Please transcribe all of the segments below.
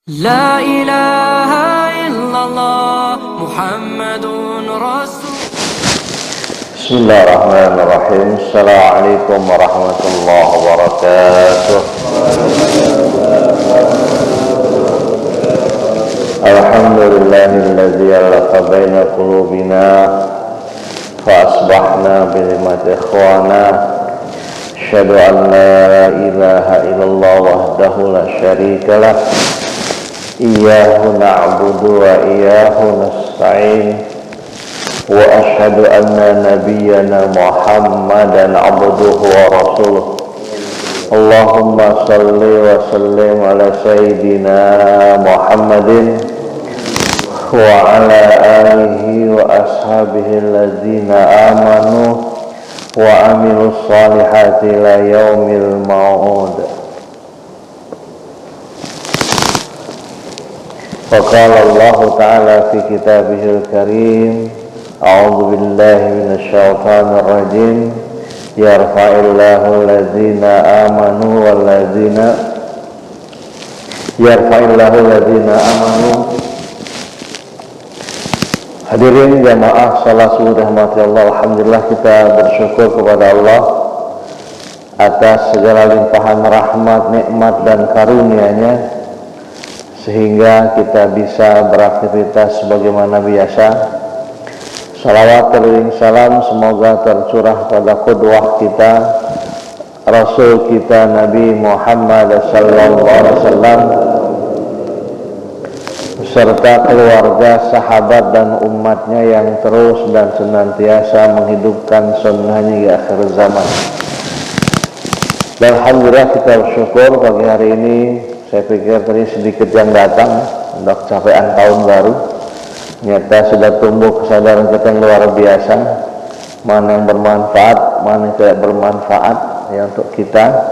لا إله إلا الله محمد رسول. Bismillahirrahmanirrahim. Assalamualaikum warahmatullahi wabarakatuh. Alhamdulillahilladzi alaqa baina qulubina fa asbahna bi ni'mati ikhwana. Asyhadu an la ilaha illallah wahdahu la syarika lah. Iyyahu na'budu wa iyyahu nasta'in. Wa ashhadu anna nabiyyana Muhammadan abduhu wa rasuluh. Allahumma salli wa sallim ala sayyidina Muhammadin wa ala alihi wa ashabihi alladzina amanu wa amilus salihati ila yaumil ma'ud. Faqala Allah Ta'ala fi kitabihil karim, a'udzu billahi minasyaitonir rajim, yarfa'illahu alladzina amanu Hadirin jamaah salat subuh rahmati Allah. Alhamdulillah, kita bersyukur kepada Allah atas segala limpahan rahmat, nikmat dan karunia-Nya sehingga kita bisa beraktivitas sebagaimana biasa. Salawat dan salam semoga tercurah pada qudwah kita, Rasul kita Nabi Muhammad sallallahu alaihi wasallam beserta keluarga, sahabat dan umatnya yang terus dan senantiasa menghidupkan sunnahnya di akhir zaman. Dan alhamdulillah kita bersyukur pagi hari ini. Saya pikir tadi sedikit yang datang, udah capaian tahun baru. Nyata sudah tumbuh kesadaran kita yang luar biasa, mana yang bermanfaat, mana yang tidak bermanfaat ya untuk kita.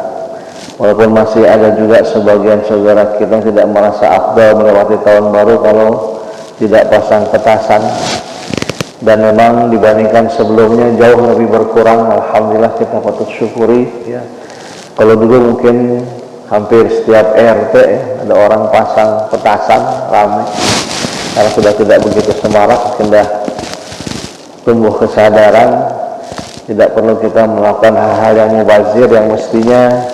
Walaupun masih ada juga sebagian saudara kita yang tidak merasa afdal melewati tahun baru kalau tidak pasang petasan. Dan memang dibandingkan sebelumnya jauh lebih berkurang. Alhamdulillah kita patut syukuri ya. Kalau dulu mungkin hampir setiap RT ada orang pasang petasan ramai. Karena sudah tidak begitu semarak, sudah tumbuh kesadaran, tidak perlu kita melakukan hal-hal yang mubazir yang mestinya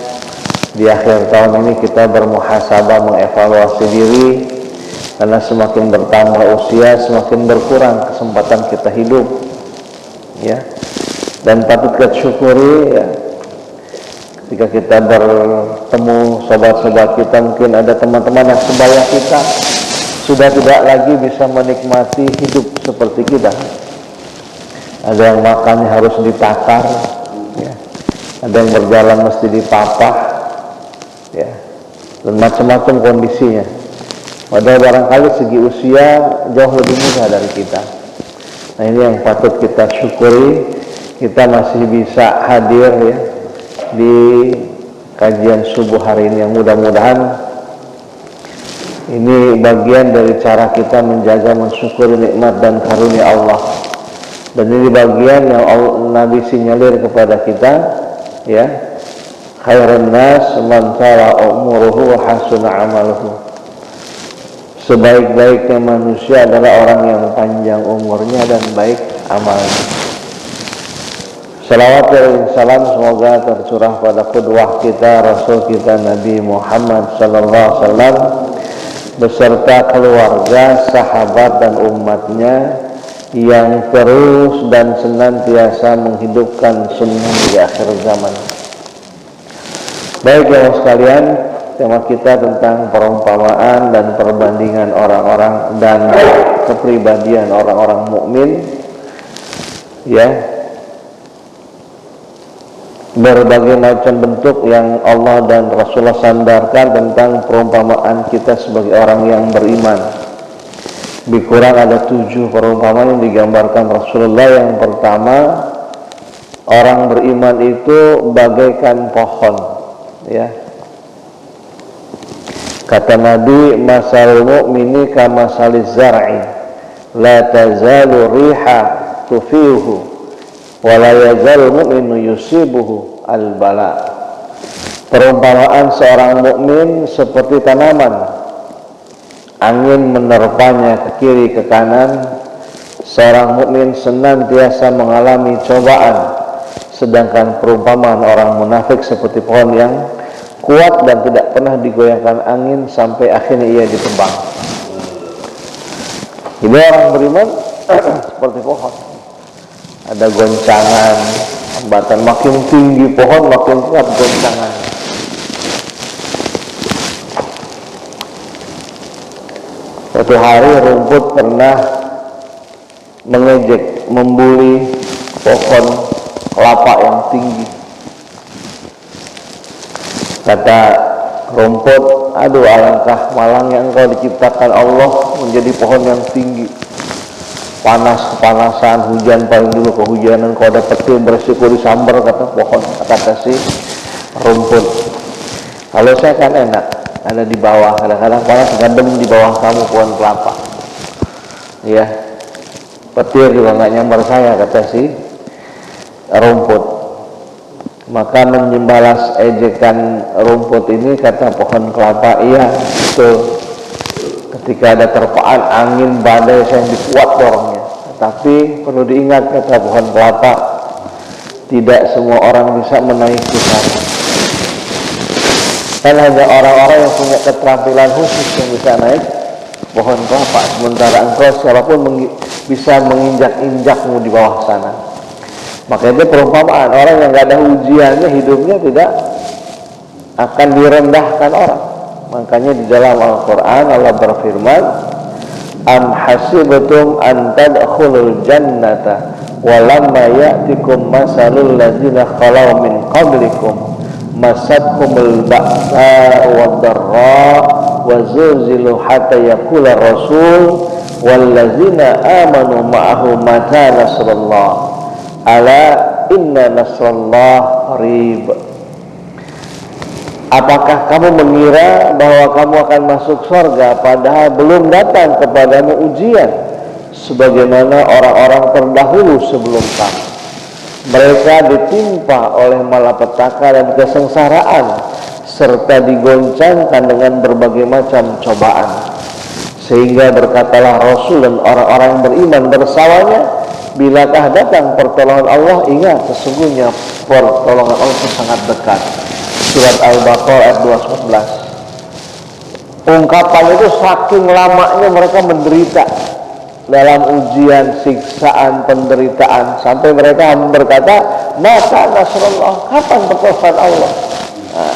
di akhir tahun ini kita bermuhasabah, mengevaluasi diri, karena semakin bertambah usia semakin berkurang kesempatan kita hidup ya. Dan patut kita syukuri ya, ketika kita bertemu sobat-sobat kita, mungkin ada teman-teman yang sebaya kita sudah tidak lagi bisa menikmati hidup seperti kita. Ada yang makannya harus ditakar ya. Ada yang berjalan mesti dipapah ya. Dan macam-macam kondisinya. Padahal barangkali segi usia jauh lebih muda dari kita. Nah, ini yang patut kita syukuri. Kita masih bisa hadir ya di kajian subuh hari ini, yang mudah-mudahan ini bagian dari cara kita menjaga, mensyukuri nikmat dan karunia Allah. Dan ini bagian yang Nabi sinyalir kepada kita ya, khairun nas man tala umuruhu wa hasuna amaluhu. Sebaik-baiknya manusia adalah orang yang panjang umurnya dan baik amalnya. Salawat dan salam semoga tercurah pada qudwah kita, Rasul kita Nabi Muhammad sallallahu alaihi wasallam beserta keluarga, sahabat dan umatnya yang terus dan senantiasa menghidupkan sunnah di akhir zaman. Baik jemaah sekalian, tema kita tentang perumpamaan dan perbandingan orang-orang dan kepribadian orang-orang mukmin ya. Berbagai macam bentuk yang Allah dan Rasulullah sandarkan tentang perumpamaan kita sebagai orang yang beriman. Lebih kurang ada 7 perumpamaan yang digambarkan Rasulullah. Yang pertama, orang beriman itu bagaikan pohon ya. Kata Nabi, masalul mu'mini kamasaliz zar'i la tazalu riha tufihu wa la yazal mu'minu yusibuhu al-bala. Perumpamaan seorang mukmin seperti tanaman angin menerpanya ke kiri ke kanan, seorang mukmin senantiasa mengalami cobaan, sedangkan perumpamaan orang munafik seperti pohon yang kuat dan tidak pernah digoyahkan angin sampai akhirnya ia ditebang. Ini orang beriman seperti pohon, ada goncangan, hambatan, makin tinggi pohon makin kuat goncangan. Suatu hari rumput pernah mengejek, membuli pohon kelapa yang tinggi. Kata rumput, aduh alangkah malangnya engkau diciptakan Allah menjadi pohon yang tinggi. Panas kepanasan, hujan paling dulu kehujanan, kau ada petir beresiko disambar, kata pohon, kata si rumput. Kalau saya kan enak, ada di bawah, kadang-kadang panas gadem di bawah kamu pohon kelapa. Ya, petir juga nggak nyambar saya, kata si rumput. Maka membalas ejekan rumput ini, kata pohon kelapa, iya betul, ketika ada terpaan angin badai saya dikuat dorongnya, tapi perlu diingat, kata pohon kelapa, tidak semua orang bisa menaiki sana, kan hanya orang-orang yang punya keterampilan khusus yang bisa naik pohon kelapa, sementara engkau siapapun bisa menginjak-injakmu di bawah sana. Maka itu perumpamaan orang yang tidak ada ujiannya, hidupnya tidak akan direndahkan orang. Makanya di dalam Al-Quran Allah berfirman, am hasibtum an tadkhulul jannata walamma ya'tikum masalul ladzina khalau min qablikum masatkumul ba'sa wad dharra wa zulzilu hatta yaqula rasul wal ladzina amanu ma'ahu mata nasrullah ala inna nasrallah qarib. Apakah kamu mengira bahwa kamu akan masuk surga padahal belum datang kepadamu ujian sebagaimana orang-orang terdahulu sebelum kamu? Mereka ditimpa oleh malapetaka dan kesengsaraan serta digoncangkan dengan berbagai macam cobaan, sehingga berkatalah Rasul dan orang-orang yang beriman bersamanya, bilakah datang pertolongan Allah, ingat sesungguhnya pertolongan Allah itu sangat dekat. Surat Al-Baqarah ayat 211. Ungkapan itu saking lamanya mereka menderita dalam ujian, siksaan, penderitaan, sampai mereka berkata, mata nasrullah, kapan pertolongan Allah? Nah,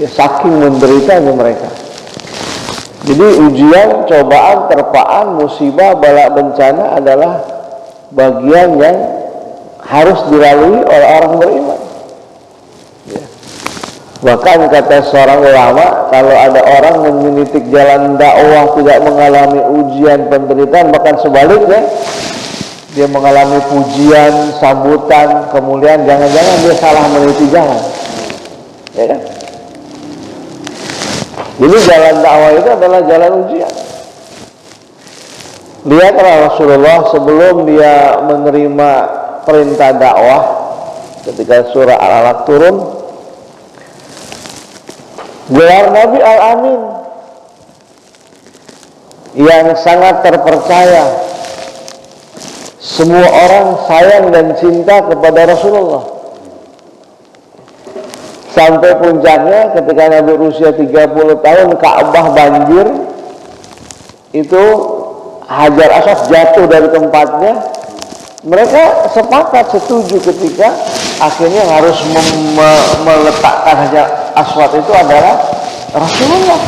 ya, saking menderitanya mereka. Jadi ujian, cobaan, terpaan, musibah, bala bencana adalah bagian yang harus dilalui oleh orang beriman. Ya. Bahkan kata seorang ulama, kalau ada orang menitik jalan dakwah tidak mengalami ujian, penderitaan, bahkan sebaliknya dia mengalami pujian, sambutan, kemuliaan, jangan-jangan dia salah meniti jalan. Ya kan? Jadi jalan dakwah itu adalah jalan ujian. Lihatlah Rasulullah sebelum dia menerima perintah dakwah, ketika surah Al-Alaq turun, gelar Nabi Al-Amin, yang sangat terpercaya. Semua orang sayang dan cinta kepada Rasulullah. Sampai puncaknya ketika Nabi berusia 30 tahun, Ka'bah banjir, itu Hajar Aswad jatuh dari tempatnya. Mereka sepakat, setuju ketika akhirnya harus meletakkan Hajar Aswad itu adalah Rasulullah.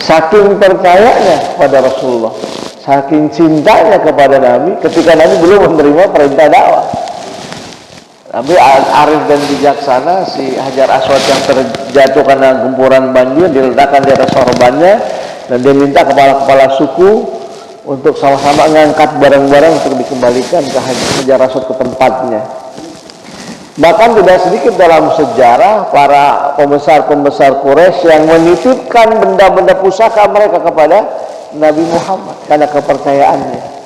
Saking percayanya pada Rasulullah, saking cintanya kepada Nabi, ketika Nabi belum menerima perintah dakwah. Nabi arif dan bijaksana, si Hajar Aswad yang terjatuh karena gempuran banjir diletakkan di atas sorbannya, dan dia minta kepala-kepala suku untuk sama-sama mengangkat barang-barang untuk dikembalikan ke Hajar Aswad ke tempatnya. Bahkan tidak sedikit dalam sejarah para pembesar-pembesar Quraisy yang menitipkan benda-benda pusaka mereka kepada Nabi Muhammad karena kepercayaannya.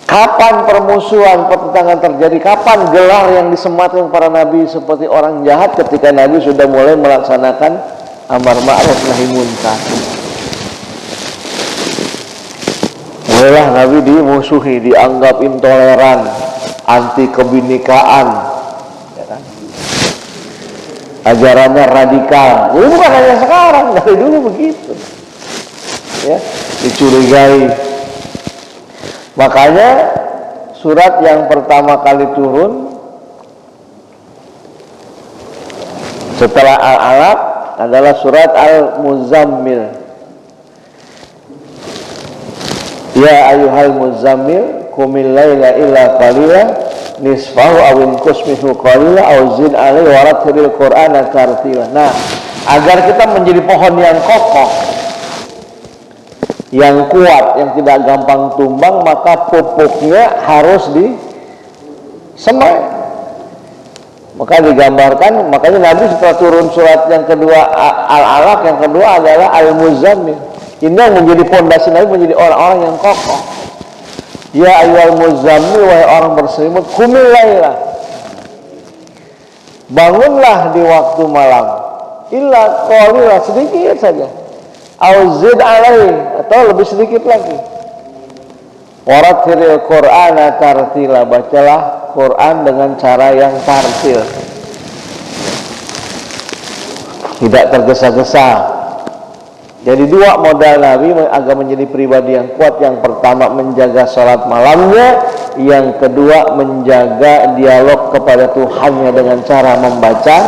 Kapan permusuhan, pertentangan terjadi? Kapan gelar yang disematkan para nabi seperti orang jahat ketika Nabi sudah mulai melaksanakan amar ma'ruf nahi munkar. Mulailah Nabi dimusuhi, dianggap intoleran, anti kebinekaan, ya kan? Ajarannya radikal. Ini bukan hanya sekarang, dari dulu begitu, ya, dicurigai. Makanya surat yang pertama kali turun setelah Al-Alaq adalah surat Al-Muzammil. Ya ayyuhal muzammil qumil laila illa qalila nisfahu aw inqus minhu qalila aw zid alaihi wa rattilil qur'ana tartila. Nah, agar kita menjadi pohon yang kokoh, yang kuat, yang tidak gampang tumbang, maka pupuknya harus disemai. Maka digambarkan, makanya Nabi setelah turun surat yang kedua Al-Alaq, yang kedua adalah Al-Muzammil. Ini yang menjadi fondasi Nabi, menjadi orang-orang yang kokoh. Ya ayyuhal muzammil, wahai orang berselimut, qumil laila, bangunlah di waktu malam, illa qalila, sedikit saja, au zid alaihi, atau lebih sedikit lagi, warattilil qur'ana tartila, bacalah Quran dengan cara yang tartil, tidak tergesa-gesa. Jadi dua modal Nabi agar menjadi pribadi yang kuat. Yang pertama menjaga sholat malamnya, yang kedua menjaga dialog kepada Tuhannya dengan cara membaca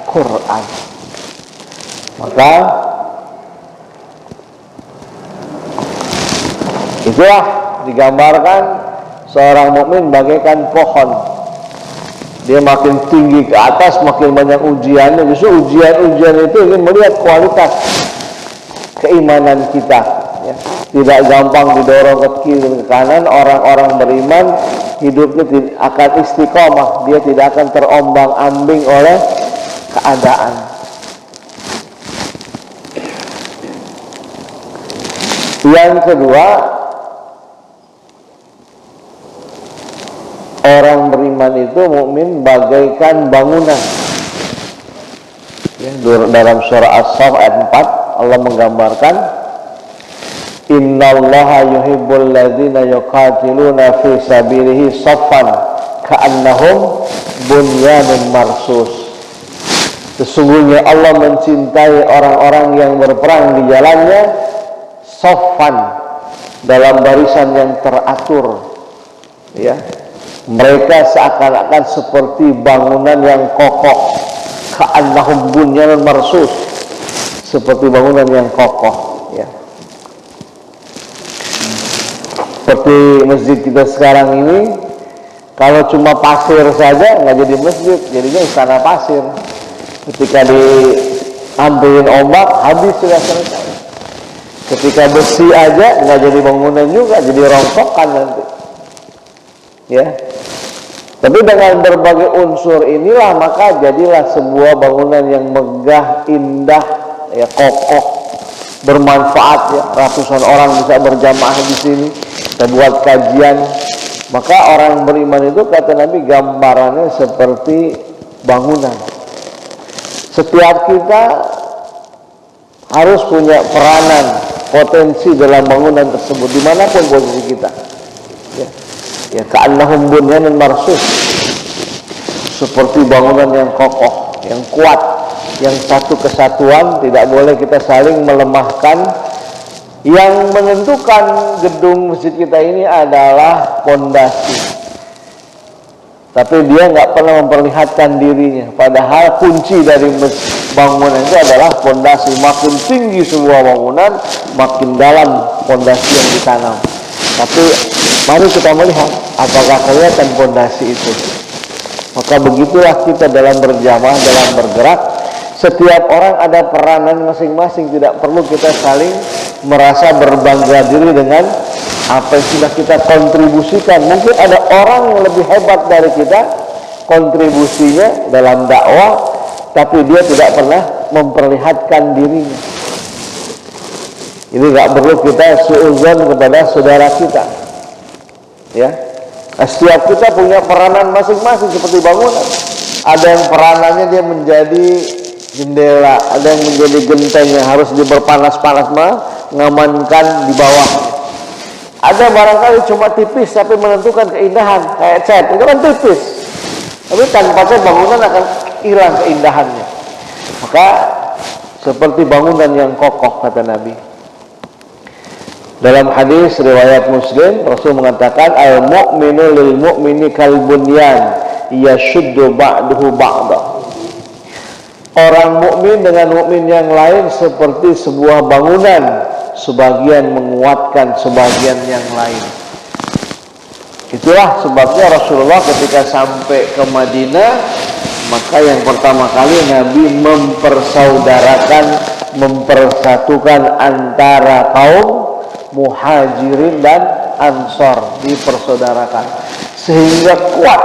Quran. Maka itulah digambarkan seorang mukmin bagaikan pohon. Dia makin tinggi ke atas, makin banyak ujiannya. Justru ujian-ujian itu ingin melihat kualitas keimanan kita, ya. Tidak gampang didorong ke kiri ke kanan. Orang-orang beriman hidupnya akan istiqomah, dia tidak akan terombang-ambing oleh keadaan. Yang kedua, orang beriman itu mukmin bagaikan bangunan, ya. Dalam surah As-Saff ayat 4 Allah menggambarkan, innallaha yuhibbul ladzina yuqatiluna fi sabilihi saffan ka'annahum bunyanun marsus. Sesungguhnya Allah mencintai orang-orang yang berperang di jalannya saffan, dalam barisan yang teratur, ya. Mereka seakan-akan seperti bangunan yang kokoh, ka'annahum bunyanun marsus, seperti bangunan yang kokoh, ya. Seperti masjid kita sekarang ini, kalau cuma pasir saja nggak jadi masjid, jadinya istana pasir. Ketika diambilin ombak, habis sudah selesai. Ketika besi aja nggak jadi bangunan juga, jadi rongsokan nanti, ya. Tapi dengan berbagai unsur inilah maka jadilah sebuah bangunan yang megah, indah, ya, kokoh, bermanfaat, ya. Ratusan orang bisa berjamaah di sini, kita buat kajian. Maka orang beriman itu kata Nabi gambarannya seperti bangunan. Setiap kita harus punya peranan, potensi dalam bangunan tersebut, dimanapun posisi kita, ya. Ya, ka'annahum bunyanun marsus, seperti bangunan yang kokoh, yang kuat, yang satu kesatuan, tidak boleh kita saling melemahkan. Yang menentukan gedung masjid kita ini adalah pondasi, tapi dia nggak pernah memperlihatkan dirinya. Padahal kunci dari bangunan itu adalah pondasi. Makin tinggi sebuah bangunan, makin dalam pondasi yang ditanam. Tapi mari kita melihat apakah kelihatan pondasi itu. Maka begitulah kita dalam berjamaah, dalam bergerak. Setiap orang ada peranan masing-masing, tidak perlu kita saling merasa berbangga diri dengan apa yang sudah kita kontribusikan. Mungkin ada orang yang lebih hebat dari kita kontribusinya dalam dakwah, tapi dia tidak pernah memperlihatkan dirinya. Ini nggak perlu kita suudzon kepada saudara kita, ya. Setiap kita punya peranan masing-masing seperti bangunan. Ada yang peranannya dia menjadi jendela, ada yang menjadi genteng yang harus diberpanas-panas mengamankan di bawah. Ada barangkali cuma tipis tapi menentukan keindahan, kayak cat, itu kan tipis. Tapi tanpa cat bangunan akan hilang keindahannya. Maka seperti bangunan yang kokoh, kata Nabi. Dalam hadis riwayat Muslim, Rasul mengatakan al-mu'minu lil mu'mini kal bunyan yashuddu ba'duhu ba'da. Orang mukmin dengan mukmin yang lain seperti sebuah bangunan, sebagian menguatkan sebagian yang lain. Itulah sebabnya Rasulullah ketika sampai ke Madinah, maka yang pertama kali Nabi mempersatukan antara kaum Muhajirin dan Ansor, dipersaudarakan sehingga kuat.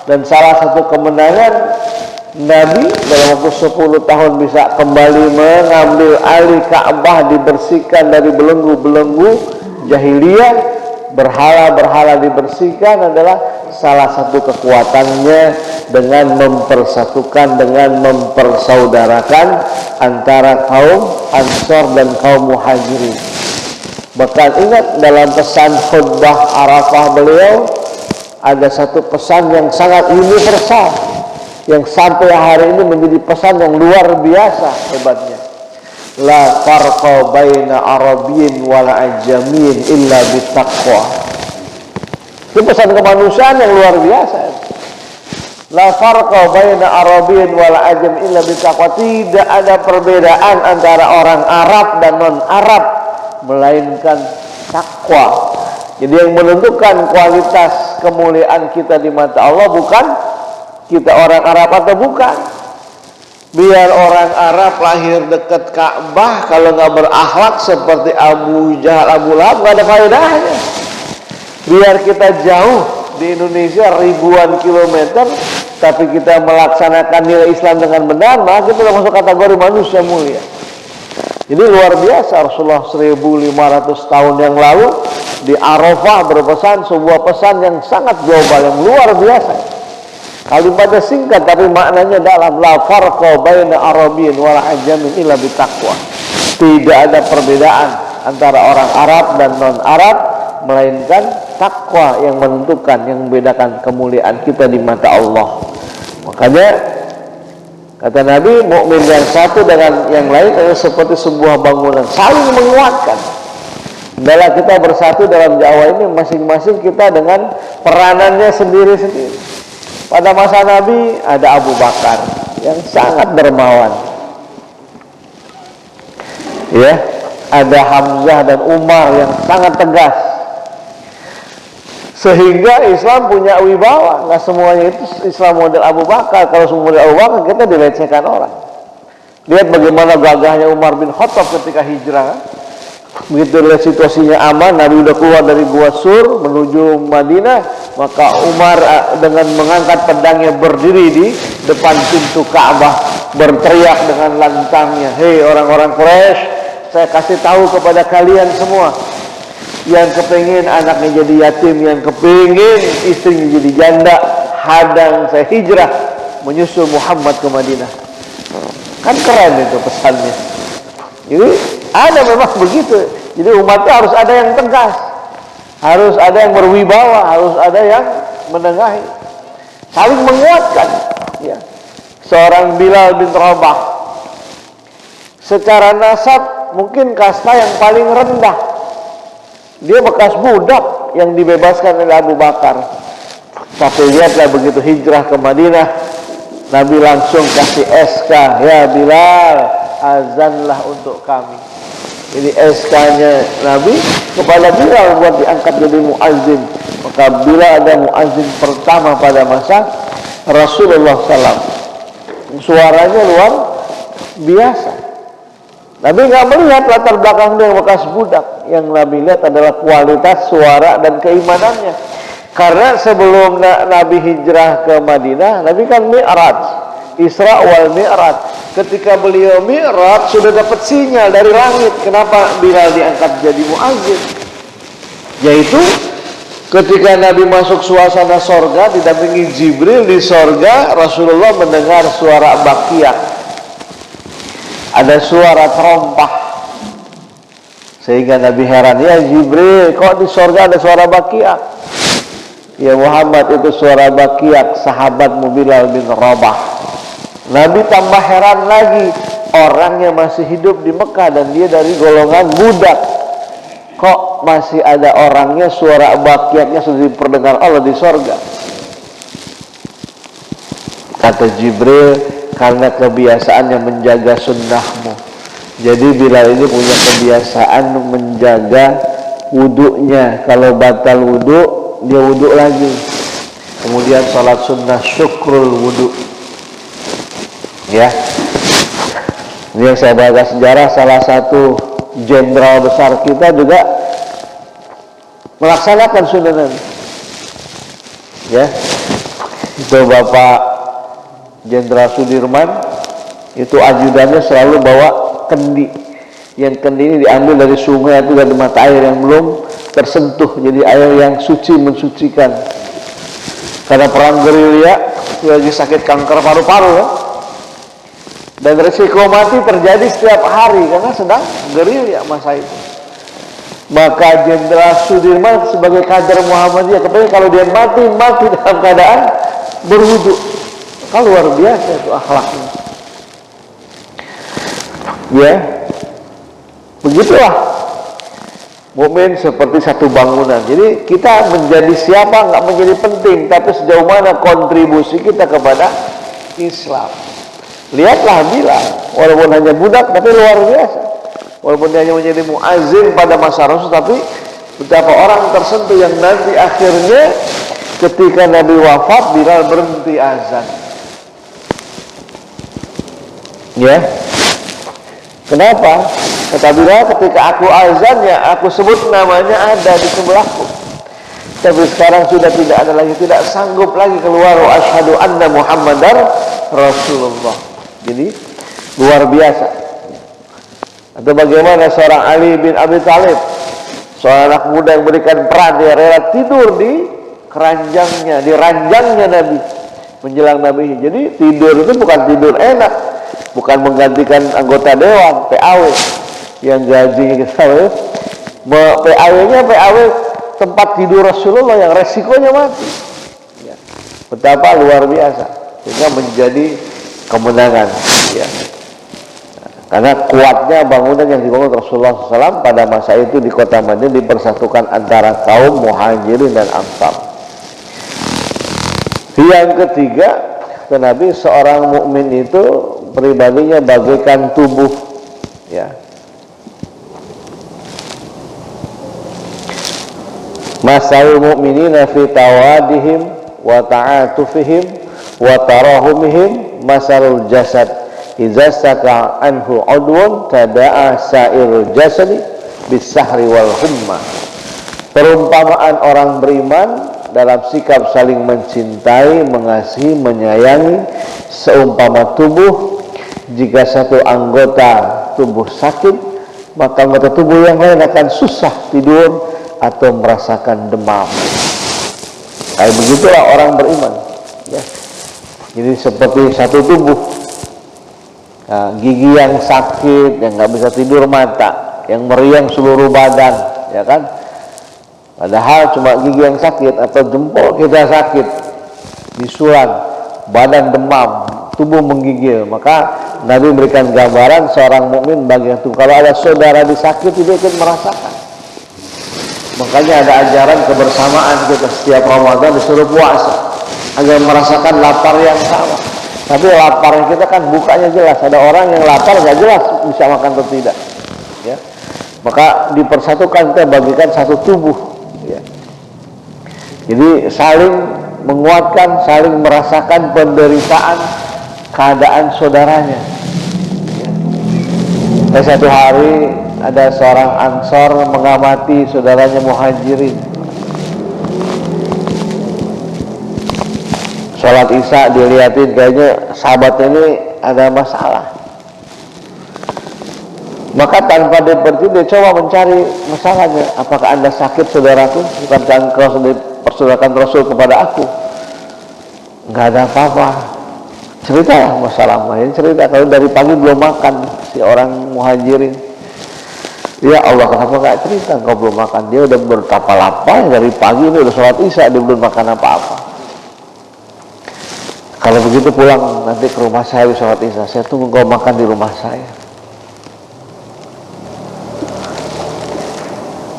Dan salah satu kemenangan Nabi dalam waktu 10 tahun bisa kembali mengambil alih Ka'bah, dibersihkan dari belenggu-belenggu jahiliyah, berhala-berhala dibersihkan, adalah salah satu kekuatannya dengan mempersatukan, dengan mempersaudarakan antara kaum Ansor dan kaum Muhajirin. Bahkan ingat dalam pesan khutbah Arafah beliau ada satu pesan yang sangat universal, yang sampai hari ini menjadi pesan yang luar biasa hebatnya. La farqa baina arabiyyin wal ajamiyyin illa bittaqwa. Itu pesan kemanusiaan yang luar biasa. La farqa baina arabiyyin wal ajamiyyin illa bittaqwa. Tidak ada perbedaan antara orang Arab dan non-Arab melainkan takwa. Jadi yang menentukan kualitas kemuliaan kita di mata Allah bukan kita orang Arab atau bukan. Biar orang Arab lahir dekat Ka'bah, kalau nggak berakhlak seperti Abu Jahal, Abu Lahab, nggak ada faedahnya. Biar kita jauh di Indonesia ribuan kilometer, tapi kita melaksanakan nilai Islam dengan benar, maka kita masuk kategori manusia mulia. Jadi luar biasa, Rasulullah 1500 tahun yang lalu di Arafah berpesan sebuah pesan yang sangat global, yang luar biasa. Kalimatnya singkat tapi maknanya dalam. La farqa baina arabiyyin wal ajamiyyin illa bittaqwa. Tidak ada perbedaan antara orang Arab dan non-Arab melainkan takwa yang menentukan, yang membedakan kemuliaan kita di mata Allah. Makanya kata Nabi, mukmin yang satu dengan yang lain adalah seperti sebuah bangunan, saling menguatkan. Dalam kita bersatu dalam Jawa ini, masing-masing kita dengan peranannya sendiri-sendiri. Pada masa Nabi ada Abu Bakar yang sangat dermawan, ya, ada Hamzah dan Umar yang sangat tegas, sehingga Islam punya wibawa. Nggak semuanya itu Islam model Abu Bakar. Kalau semua model Abu Bakar, kita dilecehkan orang. Lihat bagaimana gagahnya Umar bin Khattab ketika hijrah. Begitu lihat situasinya aman, Nabi sudah keluar dari Gua Sur menuju Madinah, maka Umar dengan mengangkat pedangnya berdiri di depan pintu Ka'bah, berteriak dengan lantangnya, "Hei orang-orang Quraisy, saya kasih tahu kepada kalian semua, yang kepingin anaknya jadi yatim, yang kepingin istrinya jadi janda, hadang saya hijrah menyusul Muhammad ke Madinah." Kan keren itu pesannya. Jadi ada memang begitu. Jadi umatnya harus ada yang tegas, harus ada yang berwibawa, harus ada yang menengahi, saling menguatkan. Ya. Seorang Bilal bin Rabah, secara nasab mungkin kasta yang paling rendah. Dia bekas budak yang dibebaskan oleh Abu Bakar. Tapi lihatlah begitu hijrah ke Madinah, Nabi langsung kasih SK, "Ya Bilal, azanlah untuk kami." Ini SK-nya Nabi kepada Bilal buat diangkat jadi muazzin. Maka Bilal ada muazzin pertama pada masa Rasulullah SAW. Suaranya luar biasa. Nabi nggak melihat latar belakang dia bekas budak. Yang Nabi lihat adalah kualitas suara dan keimanannya. Karena sebelum Nabi hijrah ke Madinah, Nabi kan Mi'raj, Isra wal Mi'raj. Ketika beliau Mi'raj sudah dapat sinyal dari langit. Kenapa Bilal diangkat jadi muazzin? Yaitu ketika Nabi masuk suasana sorga didampingi Jibril di sorga, Rasulullah mendengar suara Baqiyah. ada suara terompah, sehingga Nabi heran, ya Jibril, kok di surga ada suara bakiak? Ya Muhammad, itu suara bakiak sahabatmu Bilal bin Rabah. Nabi tambah heran lagi, orangnya masih hidup di Mekah dan dia dari golongan budak, kok masih ada orangnya suara bakiaknya sudah diperdengar Allah di surga? Kata Jibril, karena kebiasaannya menjaga sunnahmu. Jadi Bilal ini punya kebiasaan menjaga wudunya. Kalau batal wudu, dia wudu lagi. Kemudian sholat sunnah syukrul wudu. Ya, ini yang saya baca sejarah, salah satu jenderal besar kita juga melaksanakan sunnah Nabi. Ya, itu Bapak Jenderal Sudirman, itu ajudannya selalu bawa kendi. Yang kendi ini diambil dari sungai atau dari mata air yang belum tersentuh, jadi air yang suci, mensucikan. Karena perang gerilya, dia lagi sakit kanker paru-paru ya. Dan risiko mati terjadi setiap hari karena sedang gerilya masa itu. Maka Jenderal Sudirman sebagai kader Muhammadiyah kepengen kalau dia mati dalam keadaan berwudu. Kalau luar biasa itu akhlaknya. Ya, begitulah mukmin seperti satu bangunan. Jadi kita menjadi siapa nggak menjadi penting, tapi sejauh mana kontribusi kita kepada Islam. Lihatlah Bilal, walaupun hanya budak tapi luar biasa. Walaupun dia hanya menjadi muazin pada masa Rasul, tapi betapa orang tersentuh yang nanti akhirnya ketika Nabi wafat, Bilal berhenti azan. Ya, kenapa? Kata Bilal, ketika aku azan ya aku sebut namanya ada di sebelahku. Tapi sekarang sudah tidak ada lagi, tidak sanggup lagi keluar wa asyhadu anna Muhammadar Rasulullah. Jadi luar biasa. Atau bagaimana seorang Ali bin Abi Thalib, seorang anak muda yang memberikan peran, dia rela tidur di keranjangnya, di ranjangnya Nabi menjelang Nabi. Jadi tidur itu bukan tidur enak, bukan menggantikan anggota dewan PAW yang gajinya kita PAW-nya PAW tempat tidur Rasulullah yang resikonya mati. Ya. Betapa luar biasa, sehingga menjadi kemenangan. Ya. Karena kuatnya bangunan yang dibangun Rasulullah SAW pada masa itu di kota Madinah, dipersatukan antara kaum Muhajirin dan Ansar. Yang ketiga, kata Nabi, seorang mukmin itu pribadinya bagaikan tubuh. Ya. Masalul mu'minina fi tawadihim wa ta'atufihim wa tarahumihim masalul jasad idza saka anhu udwun tada'a sairul jasadi bisahri wal humma. Perumpamaan orang beriman dalam sikap saling mencintai, mengasihi, menyayangi seumpama tubuh. Jika satu anggota tubuh sakit, maka anggota tubuh yang lain akan susah tidur atau merasakan demam. Kayak begitulah orang beriman. Ya. Jadi seperti satu tubuh. Nah, gigi yang sakit, yang nggak bisa tidur mata, yang meriang seluruh badan, ya kan? Padahal cuma gigi yang sakit atau jempol kita sakit, bisulan, badan demam, tubuh menggigil. Maka Nabi memberikan gambaran seorang mukmin bagi itu. Kalau ada saudara disakiti, dia ikut merasakan. Makanya ada ajaran kebersamaan kita setiap Ramadan disuruh puasa agar merasakan lapar yang sama. Tapi lapar kita kan bukanya jelas. Ada orang yang lapar nggak jelas bisa makan atau tidak. Ya. Maka dipersatukan, kita bagikan satu tubuh. Ya. Jadi saling menguatkan, saling merasakan penderitaan keadaan saudaranya. Ya. Satu hari ada seorang Ansor mengamati saudaranya Muhajirin. Sholat Isya dilihatin, kayaknya sahabatnya ini ada masalah. Maka tanpa dipercaya dia coba mencari masalahnya. Apakah anda sakit saudaraku? Bukankah engkau dipersaudarakan Rasul kepada aku? Enggak ada apa-apa. Ceritalah masalahnya. Cerita, kalau dari pagi belum makan, si orang Muhajirin. Ya Allah, kenapa nggak cerita engkau belum makan? Dia udah bertapa lapar dari pagi, ini udah sholat isya, dia belum makan apa-apa. Kalau begitu pulang nanti ke rumah saya sholat isya, saya tunggu engkau makan di rumah saya.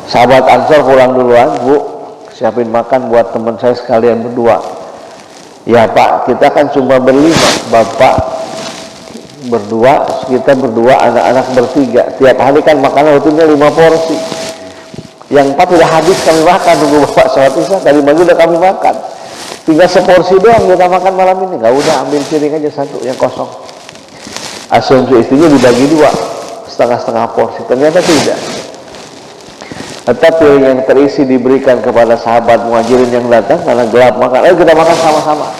Sahabat Ansor pulang duluan, Bu, siapin makan buat teman saya sekalian berdua. Ya Pak, kita kan cuma berlima, Bapak berdua, kita berdua, anak-anak bertiga. Tiap hari kan makanan rutinnya 5 porsi. Yang 4 udah habis kami makan, nunggu Bapak sholat isya, tadi pagi udah kami makan. Tinggal seporsi doang kita makan malam ini. Gak udah, ambil piring aja satu yang kosong. Asumsi istrinya dibagi 2, setengah-setengah porsi. Ternyata tidak. Tetapi piring yang terisi diberikan kepada sahabat Muhajirin yang datang karena gelap makan. Ayo kita makan sama-sama.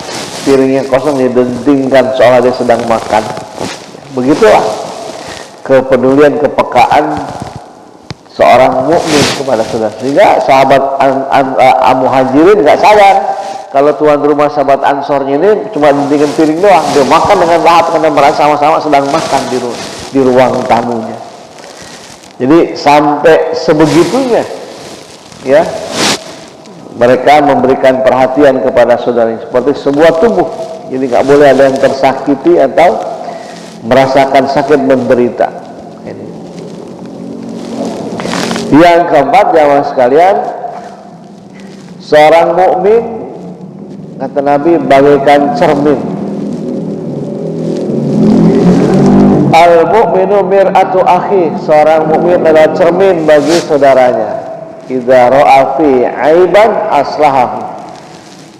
Piring yang kosong didentingkan seolah dia sedang makan. Begitulah kepedulian, kepekaan seorang mukmin kepada saudara. Sehingga sahabat Muhajirin nggak sadar kalau tuan rumah sahabat Ansornya ini cuma dentingkan piring doang. Dia makan dengan lahap karena merasa sama-sama sedang makan di ruang tamunya. Jadi sampai sebegitunya ya mereka memberikan perhatian kepada saudaranya seperti sebuah tubuh. Jadi nggak boleh ada yang tersakiti atau merasakan sakit menderita. Ini. Yang keempat, jamaah sekalian, seorang mukmin kata Nabi bagaikan cermin. Al-mu'minu mir'atu akhi, seorang mukmin adalah cermin bagi saudaranya. Idza ra'a fi 'aiban aslahahu.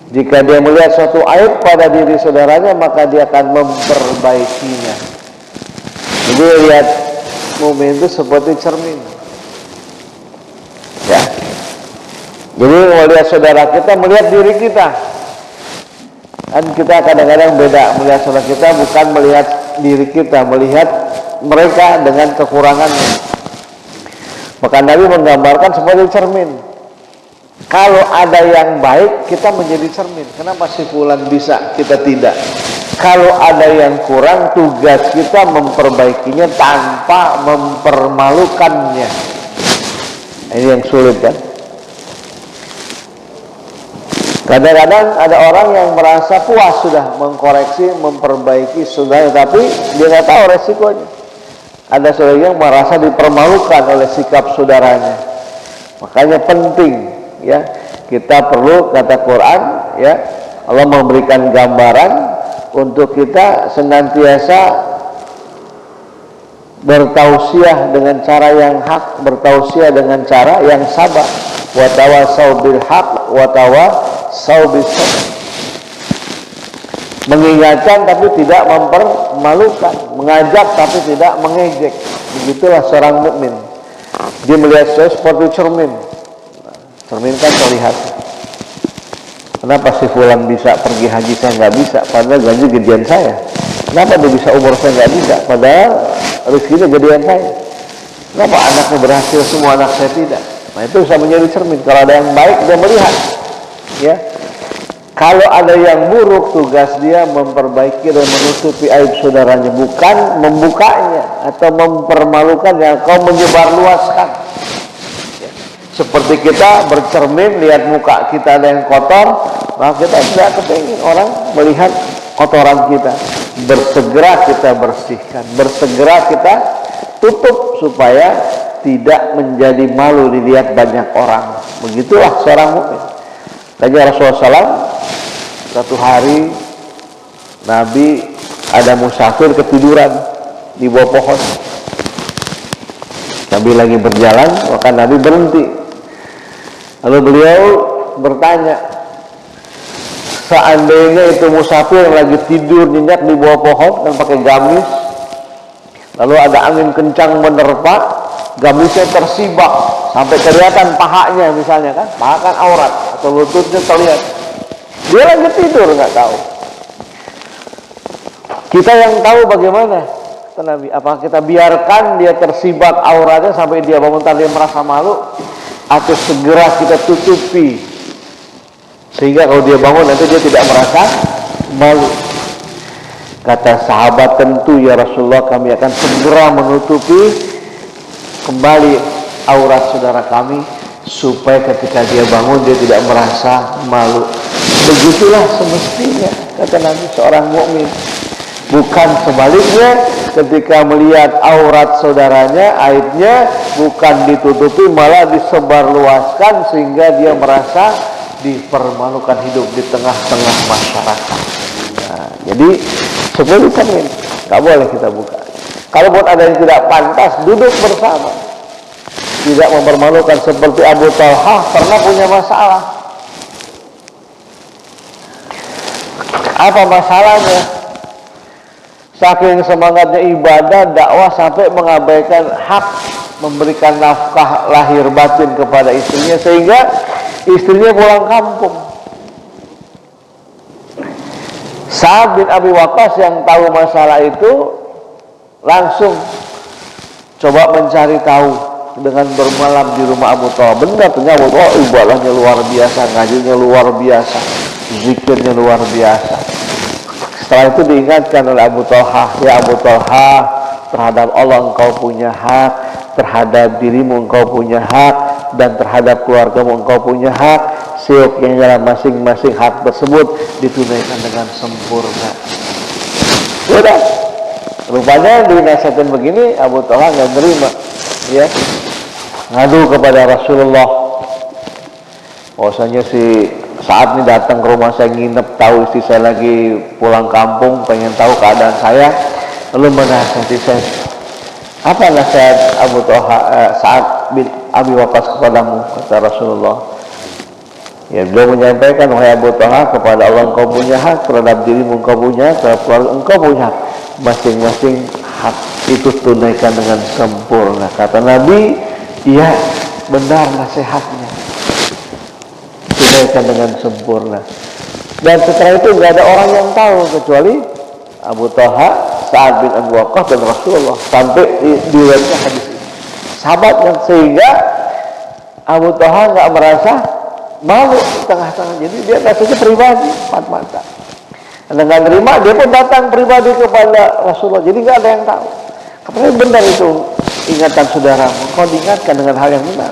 Jika dia melihat suatu aib pada diri saudaranya, maka dia akan memperbaikinya. Jadi lihat mukmin itu seperti cermin. Ya. Jadi melihat saudara kita, melihat diri kita. Kan kita kadang-kadang beda melihat saudara kita, bukan melihat diri kita, melihat mereka dengan kekurangannya. Maka Nabi menggambarkan seperti cermin. Kalau ada yang baik, kita menjadi cermin. Kenapa si fulan bisa, kita tidak? Kalau ada yang kurang, tugas kita memperbaikinya tanpa mempermalukannya. Ini yang sulit kan? Kadang-kadang ada orang yang merasa puas sudah mengkoreksi, memperbaiki saudaranya, tapi dia nggak tahu resikonya. Ada saudara yang merasa dipermalukan oleh sikap saudaranya. Makanya penting ya, kita perlu, kata Quran ya, Allah memberikan gambaran untuk kita senantiasa bertausiah dengan cara yang hak, bertausiah dengan cara yang sabar. Wa tawasau bil haq wa tawasau bis sabr. Mengingatkan tapi tidak mempermalukan, mengajak tapi tidak mengejek. Begitulah seorang mukmin. Dia melihat saya seperti cermin. Cermin kan terlihat. Kenapa si fulan bisa pergi haji, saya nggak bisa, padahal gaji gedean saya? Kenapa dia bisa, umur saya nggak bisa, padahal rezekinya gedean saya? Kenapa anaknya berhasil, semua anak saya tidak? Nah itu bisa menjadi cermin. Kalau ada yang baik, dia melihat ya. Kalau ada yang buruk, tugas dia memperbaiki dan menutupi aib saudaranya, bukan membukanya atau mempermalukannya, kau menyebarluaskan ya. Seperti kita bercermin, lihat muka kita ada yang kotor, maka kita tidak kepingin orang melihat kotoran kita. Bersegera kita bersihkan, bersegera kita tutup supaya tidak menjadi malu dilihat banyak orang. Begitulah seorang mukmin. Tanya Rasulullah SAW, satu hari Nabi ada musafir ketiduran di bawah pohon. Nabi lagi berjalan, maka Nabi berhenti. Lalu beliau bertanya, seandainya itu musafir yang lagi tidur nyenyak di bawah pohon dan pakai gamis, lalu ada angin kencang menerpa, gamisnya tersibak sampai kelihatan pahanya misalnya kan, paha kan aurat atau lututnya terlihat, dia lagi tidur nggak tahu. Kita yang tahu bagaimana? Kata Nabi, apa kita biarkan dia tersibak auratnya sampai dia bangun tadi dia merasa malu, atau segera kita tutupi sehingga kalau dia bangun nanti dia tidak merasa malu? Kata sahabat, tentu ya Rasulullah, kami akan segera menutupi kembali aurat saudara kami, supaya ketika dia bangun dia tidak merasa malu. Begitulah semestinya, kata Nabi, seorang mukmin. Bukan sebaliknya, ketika melihat aurat saudaranya, aibnya bukan ditutupi, malah disebarluaskan sehingga dia merasa dipermalukan hidup di tengah-tengah masyarakat. Nah, jadi sebaliknya nggak boleh kita buka. Kalaupun ada yang tidak pantas, duduk bersama, tidak mempermalukan. Seperti Abu Talha pernah punya masalah. Apa masalahnya? Saking semangatnya ibadah, dakwah, sampai mengabaikan hak memberikan nafkah lahir batin kepada istrinya, sehingga istrinya pulang kampung. Sa'ad bin Abi Waqqas yang tahu masalah itu langsung coba mencari tahu dengan bermalam di rumah Abu Talha. Benar, ternyata Abu Talha ibadahnya luar biasa, ngajinya luar biasa, zikirnya luar biasa. Setelah itu diingatkan oleh Abu Talha, ya Abu Talha, terhadap Allah engkau punya hak, terhadap dirimu engkau punya hak, dan terhadap keluargamu engkau punya hak. Seyogyanya masing-masing hak tersebut ditunaikan dengan sempurna. Sudah, rupanya dinasihatin begini, Abu Talha nggak nerima, ya, ngadu kepada Rasulullah. Bahwasanya si saat ini datang ke rumah saya, nginep, tahu istri saya lagi pulang kampung, pengen tahu keadaan saya, lalu menasihati saya. Apa nasihat Abu Talha, Sa'ad bin Abi Waqqas kepadamu, kata Rasulullah? Ya, beliau menyampaikan, wahai Abu Talha, kepada Allah engkau punya hak, terhadap dirimu engkau punya, terhadap keluarga engkau punya hak. Masing-masing hak itu tunaikan dengan sempurna. Kata Nabi, iya benar nasihatnya, tunaikan dengan sempurna. Dan setelah itu nggak ada orang yang tahu kecuali Abu Talha, Sa'ad bin Abi Waqqas, dan Rasulullah, sampai diriwayatkan hadis ini. Sahabatnya, sehingga Abu Talha nggak merasa malu di tengah-tengah. Jadi dia kasihnya pribadi, empat mata. Dengan terima, dia pun datang pribadi kepada Rasulullah. Jadi nggak ada yang tahu. Karena benar itu ingatan saudaramu, kau diingatkan dengan hal yang benar.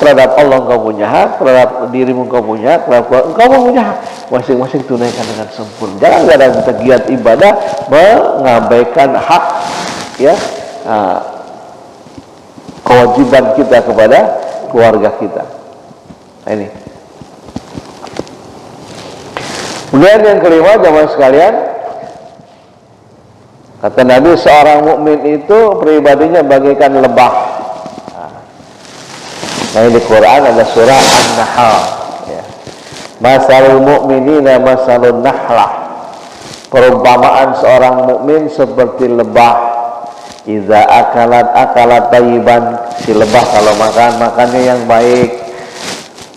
Terhadap Allah engkau punya hak, terhadap dirimu engkau punya hak, terhadap engkau punya hak. Masing-masing tunaikan dengan sempurna. Jangan ada kita giat ibadah mengabaikan hak, ya, kewajiban kita kepada keluarga kita. Nah, ini. Kemudian yang kelima, jamaah sekalian, kata Nabi, seorang mukmin itu pribadinya bagaikan lebah. Nah, di Quran ada surah An-Nahl, ya. Masalul mu'minina masalun nahlah. Perumpamaan seorang mukmin seperti lebah. Iza akalat tayyiban. Si lebah kalau makannya yang baik.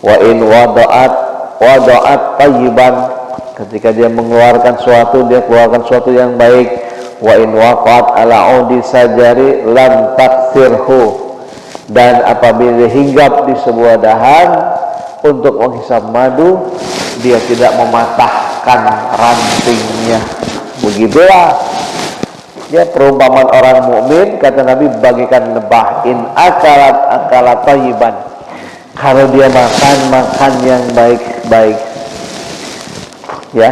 Wa in wada'at tayyiban. Ketika dia mengeluarkan suatu, dia keluarkan suatu yang baik. Wa in waqat ala udi sajari lam taksirhu. Dan apabila dia hinggap di sebuah dahan untuk menghisap madu, dia tidak mematahkan rantingnya. Begitulah dia perumpamaan orang mukmin, kata Nabi, bagaikan lebah. In akalat tayyiban. Kalau dia makan yang baik-baik, ya,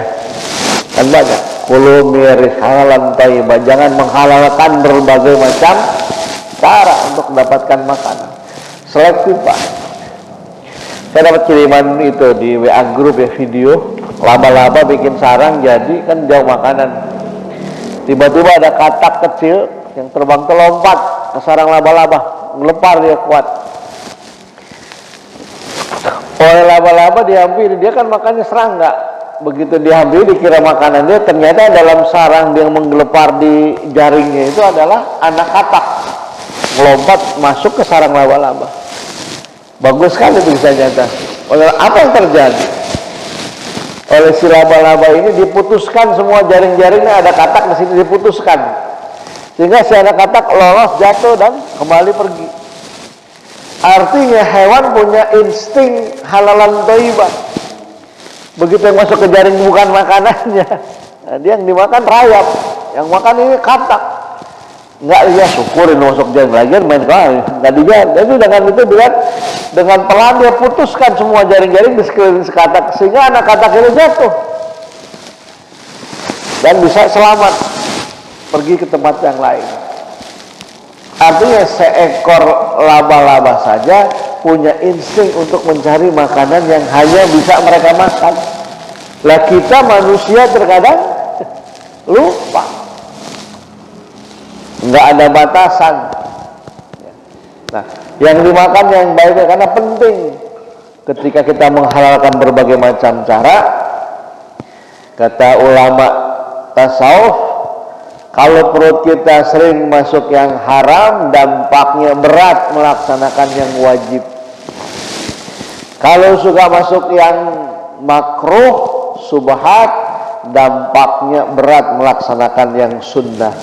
kan banyak. Kulu miris halalan tayyiban. Jangan menghalalkan berbagai macam cara untuk mendapatkan makanan. Selektif, Pak. Saya dapat kiriman itu di WA grup, ya, video laba-laba bikin sarang, jadi kan jauh makanan. Tiba-tiba ada katak kecil yang terbang terlompat ke sarang laba-laba, ngelepar dia kuat. Oleh laba-laba dihampiri, dia kan makannya serangga. Begitu dihampiri, dikira makanan dia, ternyata dalam sarang yang menggelepar di jaringnya itu adalah anak katak. Melompat masuk ke sarang laba-laba. Bagus sekali itu bisa nyata. Oleh apa yang terjadi? Oleh si laba-laba ini diputuskan semua jaring-jaringnya, ada katak di sini diputuskan. Sehingga si anak katak lolos, jatuh, dan kembali pergi. Artinya hewan punya insting halalan thayyiban. Begitu yang masuk ke jaring bukan makanannya, nah, dia yang dimakan rayap. yang makan ini katak. Enggak, ya syukurin masuk jaring lagi main kali. Enggak dijaring. Jadi dengan itu dengan pelan dia putuskan semua jaring-jaring di sekeliling sekatak sehingga anak katak itu jatuh dan bisa selamat pergi ke tempat yang lain. Artinya seekor laba-laba saja punya insting untuk mencari makanan yang hanya bisa mereka makan. Lah kita manusia terkadang lupa, nggak ada batasan. Nah, yang dimakan yang baik karena penting. Ketika kita menghalalkan berbagai macam cara, kata ulama tasawuf, kalau perut kita sering masuk yang haram, dampaknya berat melaksanakan yang wajib. Kalau suka masuk yang makruh, subhat, dampaknya berat melaksanakan yang sunnah.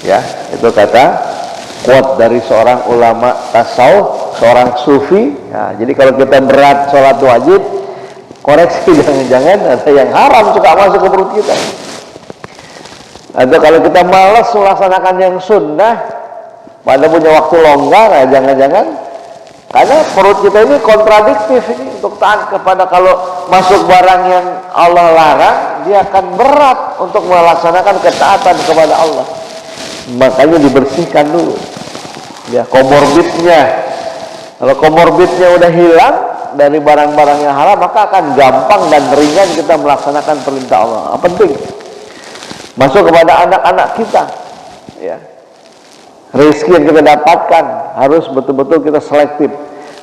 Ya, itu kata quote dari seorang ulama tasawuf, seorang sufi. Ya, jadi kalau kita berat sholat wajib, koreksi jangan-jangan ada yang haram suka masuk ke perut kita. Atau kalau kita malas melaksanakan yang sunnah, pada punya waktu longgar, ya jangan-jangan karena perut kita ini kontradiktif ini untuk taat kepada, kalau masuk barang yang Allah larang, dia akan berat untuk melaksanakan ketaatan kepada Allah. Makanya dibersihkan dulu ya komorbidnya. Kalau komorbidnya udah hilang dari barang-barang yang haram, maka akan gampang dan ringan kita melaksanakan perintah Allah. Penting masuk kepada anak-anak kita ya, rezeki yang kita dapatkan harus betul-betul kita selektif.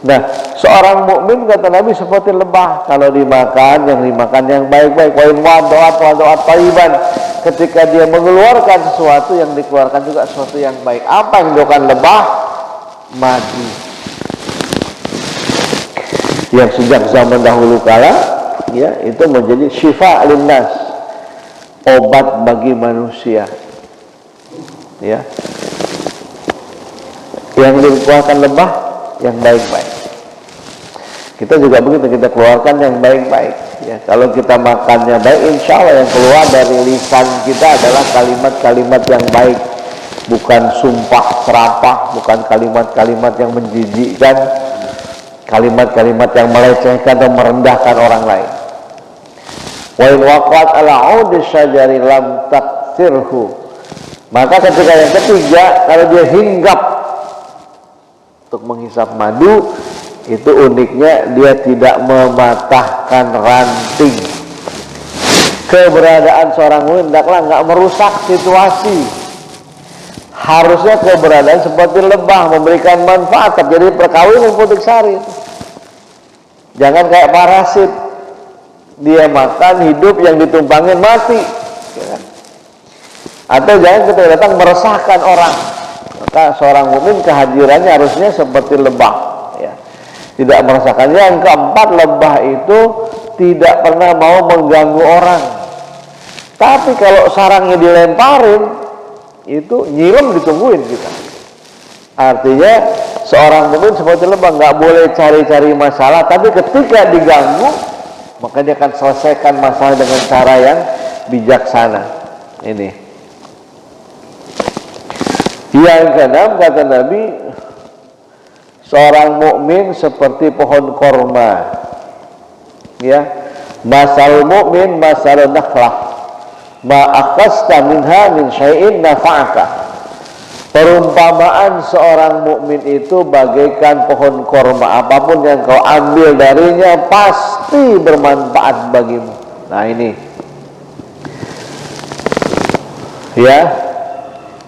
Nah, seorang mukmin kata Nabi seperti lebah, kalau dimakan yang baik-baik, wa doa thayyiban. Ketika dia mengeluarkan sesuatu, yang dikeluarkan juga sesuatu yang baik. Apa yang dilakukan lebah? Madu. Yang sejak zaman dahulu kala ya, itu menjadi syifa linnas, obat bagi manusia. Ya. Yang dikeluarkan lebah yang baik-baik. Kita juga begitu, kita keluarkan yang baik-baik. Ya, kalau kita makannya baik, insya Allah yang keluar dari lisan kita adalah kalimat-kalimat yang baik, bukan sumpah serapah, bukan kalimat-kalimat yang menjijikkan, kalimat-kalimat yang melecehkan atau merendahkan orang lain. Wa in waqat ala 'udi syajari lam taqsirhu. Maka ketika yang ketiga, kalau dia hinggap untuk menghisap madu, itu uniknya dia tidak mematahkan ranting. Keberadaan seorang mukmin hendaklah nggak merusak situasi. Harusnya keberadaan seperti lebah, memberikan manfaat, terjadi perkawinan putik sari. Jangan kayak parasit, dia makan hidup, yang ditumpangin mati ya kan? Atau jangan kita datang meresahkan orang. Maka seorang mukmin kehadirannya harusnya seperti lebah ya, tidak meresahkan. Yang keempat, lebah itu tidak pernah mau mengganggu orang. Tapi kalau sarangnya dilemparin, itu nyilem ditungguin kita. Artinya seorang mukmin seperti lebah, nggak boleh cari-cari masalah, tapi ketika diganggu maka dia akan selesaikan masalah dengan cara yang bijaksana. Ini yang keenam, kata Nabi, seorang mukmin seperti pohon korma ya, masal mukmin masal nakhlah ma akhasta minha min syai'in nafa'aka. Perumpamaan seorang mukmin itu bagaikan pohon korma, apapun yang kau ambil darinya pasti bermanfaat bagimu. Nah ini ya,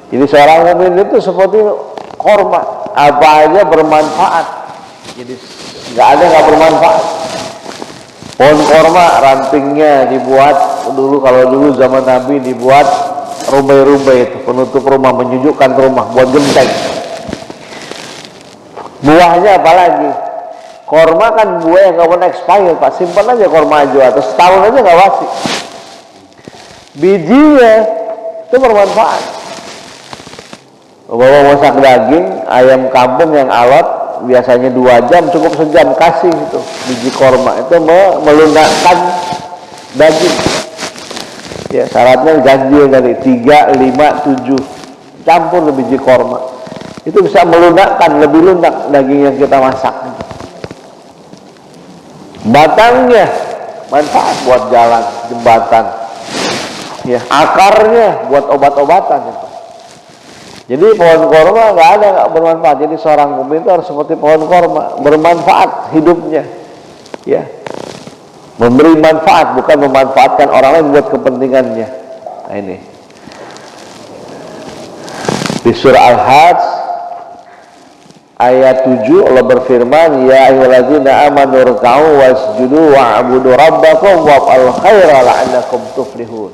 jadi seorang mukmin itu seperti korma, apa aja bermanfaat. Jadi nggak ada nggak bermanfaat. Pohon korma rantingnya dibuat dulu, kalau dulu zaman Nabi dibuat rumbai-rumbai itu penutup rumah, menyejukkan rumah, buat genteng. Buahnya apalagi? Korma kan buah yang nggak pernah expired, Pak. Simpan aja korma aja, atau setahun aja nggak basi. Bijinya itu bermanfaat. Bawa masak daging ayam kampung yang alot, biasanya 2 jam, cukup sejam kasih itu biji korma, itu melunakkan daging. Ya, syaratnya ganjil dari 3, 5, 7 campur biji korma. Itu bisa melunakkan, lebih lunak daging yang kita masak. Batangnya manfaat buat jalan, jembatan. Ya, akarnya buat obat-obatan. Jadi pohon korma nggak bermanfaat. Jadi seorang mukmin itu harus seperti pohon korma, bermanfaat hidupnya. Ya, memberi manfaat, bukan memanfaatkan orang lain buat kepentingannya. Nah, ini di surah Al-Hajj ayat 7 Allah berfirman, ya ayyuhalladzina amanu ruk'u wasjudu wa'budu rabbakum waf'alul khaira la'allakum tuflihun.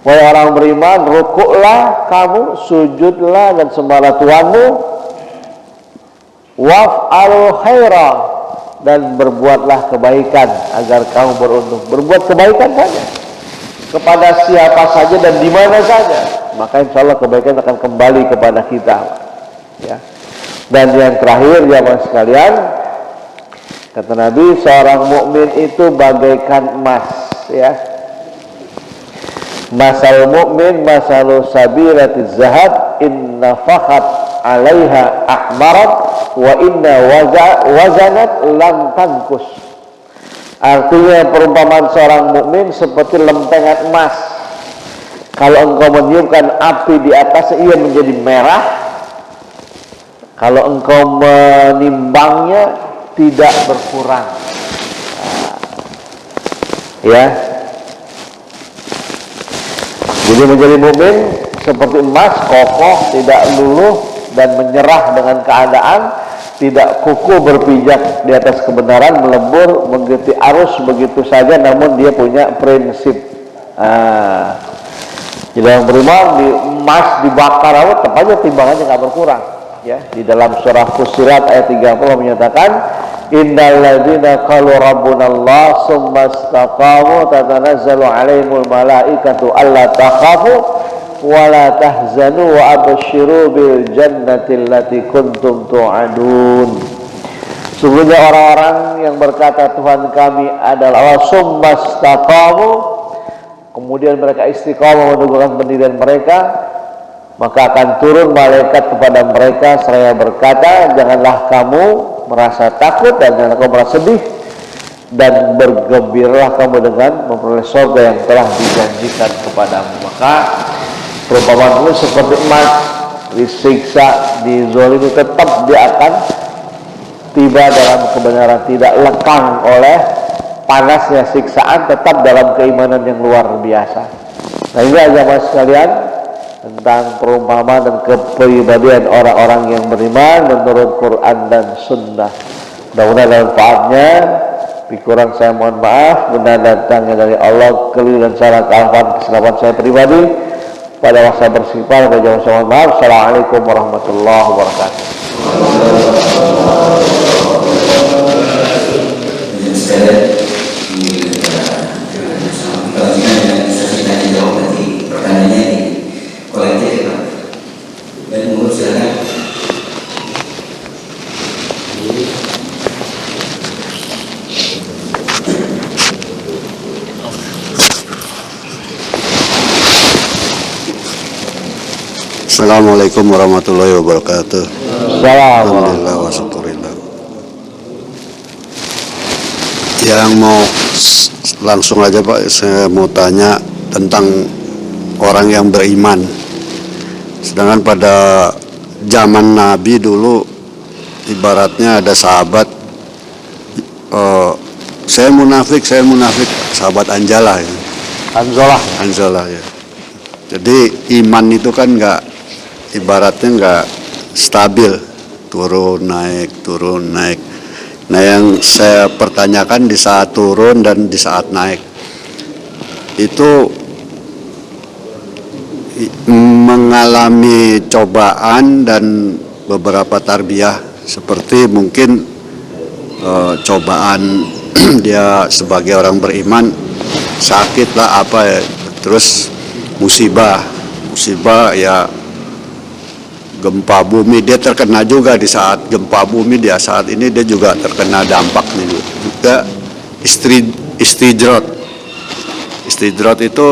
Wahai orang beriman, rukuklah kamu, sujudlah dan sembahlah Tuhanmu, waf'alul khaira, dan berbuatlah kebaikan agar kamu beruntung. Berbuat kebaikan saja kepada siapa saja dan di mana saja, maka insya Allah kebaikan akan kembali kepada kita. Ya. Dan yang terakhir, jamaah sekalian, kata Nabi, seorang mukmin itu bagaikan emas. Ya, masal mukmin masalu sabiratiz zahab, inna fakhat alaiha ahmarat wa inna wazanat lam tankus. Artinya perumpamaan seorang mukmin seperti lempengan emas. Kalau engkau meniupkan api di atasnya, ia menjadi merah. Kalau engkau menimbangnya, tidak berkurang. Ya, jadi menjadi mukmin seperti emas, kokoh, tidak luluh dan menyerah dengan keadaan, tidak kukuh berpijak di atas kebenaran, melebur mengikuti arus begitu saja, namun dia punya prinsip. Jadi yang beriman, di emas dibakar, tetap aja timbangannya nggak berkurang. Ya, di dalam surah Fussilat ayat 30 menyatakan, innal ladzina qalu rabbunallah tsumma istaqamu tatanazzalu alaihimul malaikatu alla takhafu wa la tahzanu wa abshiru bil jannati allati kuntum tu'adun. Sungguhnya orang-orang yang berkata Tuhan kami adalah Allah, tsumma istaqamu, kemudian mereka istiqamah menegakkan pendirian mereka, maka akan turun malaikat kepada mereka seraya berkata, janganlah kamu merasa takut dan janganlah kamu merasa sedih, dan bergembiralah kamu dengan memperoleh surga yang telah dijanjikan kepadamu. Maka perumpamaan itu seperti emas, disiksa, dizolimi, tetap dia akan tiba dalam kebenaran, tidak lekang oleh panasnya siksaan, tetap dalam keimanan yang luar biasa. Nah, ini jamaah sekalian tentang perumpamaan dan kepribadian orang-orang yang beriman menurut Quran dan Sunnah. Mudah-mudahan ada manfaatnya. Kurang saya mohon maaf. Benar datangnya dari Allah, keliru dan salah kealfaan kesilapan saya pribadi. Pada masa bersifat saya mohon maaf. Assalamualaikum warahmatullahi wabarakatuh. Assalamualaikum warahmatullahi wabarakatuh. Alhamdulillah wa syukurillah. Yang mau langsung aja Pak, saya mau tanya tentang orang yang beriman. Sedangkan pada zaman Nabi dulu, ibaratnya ada sahabat, saya munafik, sahabat Anjalah ya. Anjalah ya. Jadi iman itu kan ibaratnya nggak stabil, turun naik. Nah, yang saya pertanyakan di saat turun dan di saat naik itu mengalami cobaan dan beberapa tarbiyah, seperti mungkin cobaan dia sebagai orang beriman, sakit lah apa ya, terus musibah ya, gempa bumi, dia terkena juga di saat gempa bumi, dia saat ini dia juga terkena dampaknya juga. Istidrot itu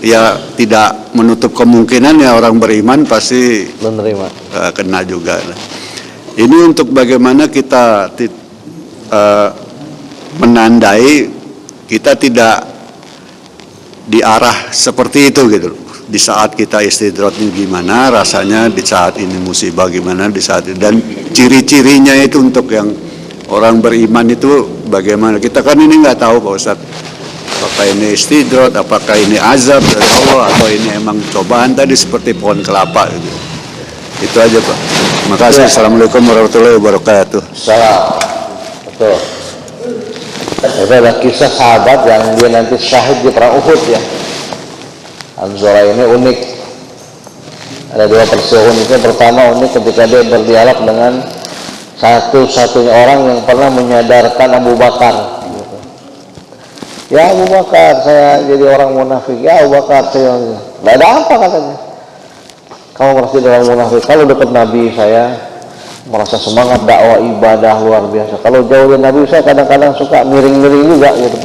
ya tidak menutup kemungkinan ya orang beriman pasti menerima. Kena juga. Ini untuk bagaimana kita menandai kita tidak diarah seperti itu gitu. Di saat kita istidrat ini gimana rasanya, di saat ini musibah gimana, di saat ini, dan ciri-cirinya itu untuk yang orang beriman itu bagaimana. Kita kan ini nggak tahu Pak Ustadz, apakah ini istidrat, apakah ini azab dari Allah, atau ini emang cobaan tadi seperti pohon kelapa gitu. Itu aja Pak. Terima kasih. Assalamualaikum warahmatullahi wabarakatuh. Salam. Betul. Itu adalah kisah sahabat yang dia nanti syahid di perang Uhud ya. Hanzalah ini unik. Ada dua peristiwa uniknya. Pertama unik ketika dia berdialog dengan satu-satunya orang yang pernah menyadarkan Abu Bakar. Gitu. Ya Abu Bakar, saya jadi orang munafik. Ya Abu Bakar, saya nggak ada apa katanya. Kamu merasa jadi orang munafik. Kalau dekat Nabi saya merasa semangat dakwah ibadah luar biasa. Kalau jauh dari Nabi saya kadang-kadang suka miring-miring juga gitu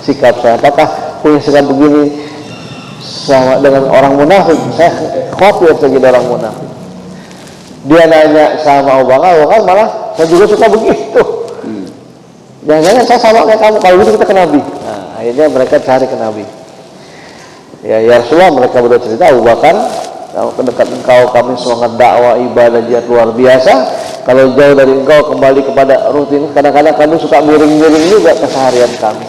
sikap saya. Apakah punya sikap begini sama dengan orang munafik? Saya khawatir saya jadi orang munafik. Dia nanya sama Abu Bakar malah saya juga suka begitu. Jangan-jangan saya sama kayak kamu. Kalau gitu kita ke Nabi. Nah, akhirnya mereka cari ke Nabi. Ya Rasulullah, mereka berdua cerita, Abu Bakar, kalau dekat engkau kami semangat dakwah ibadah jihad luar biasa. Kalau jauh dari engkau kembali kepada rutin, kadang-kadang kami suka miring-miring juga keseharian kami.